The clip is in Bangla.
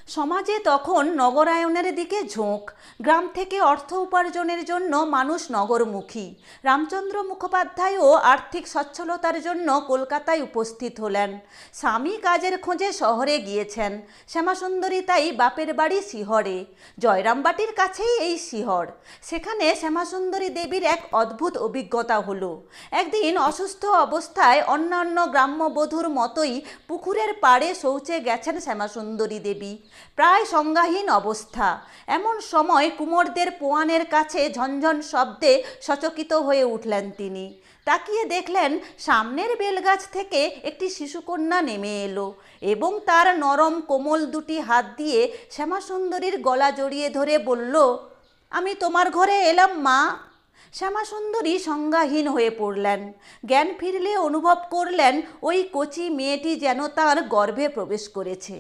সমাজে তখন নগরায়নের দিকে ঝোঁক। গ্রাম থেকে অর্থ উপার্জনের জন্য মানুষ নগরমুখী। রামচন্দ্র মুখোপাধ্যায়ও আর্থিক সচ্ছলতার জন্য কলকাতায় উপস্থিত হলেন। স্বামী কাজের খোঁজে শহরে গিয়েছেন, শ্যামাসুন্দরী তাই বাপের বাড়ি শিহরে। জয়রামবাটির কাছেই এই শিহর। সেখানে শ্যামাসুন্দরী দেবীর এক অদ্ভুত অভিজ্ঞতা হলো। একদিন অসুস্থ অবস্থায় অন্যান্য গ্রাম্য বধূর মতোই পুকুরের পাড়ে শৌচে গেছেন শ্যামাসুন্দরী দেবী। প্রায় সংজ্ঞাহীন অবস্থা। এমন সময় কুমোরদের পোয়ানের কাছে ঝনঝন শব্দে সচকিত হয়ে উঠলেন তিনি। তাকিয়ে দেখলেন সামনের বেলগাছ থেকে একটি শিশুকন্যা নেমে এলো এবং তার নরম কোমল দুটি হাত দিয়ে শ্যামাসুন্দরীর গলা জড়িয়ে ধরে বলল, আমি তোমার ঘরে এলাম মা। শ্যামাসুন্দরী সংজ্ঞাহীন হয়ে পড়লেন। জ্ঞান ফিরলে অনুভব করলেন ওই কচি মেয়েটি যেন তাঁর গর্ভে প্রবেশ করেছে।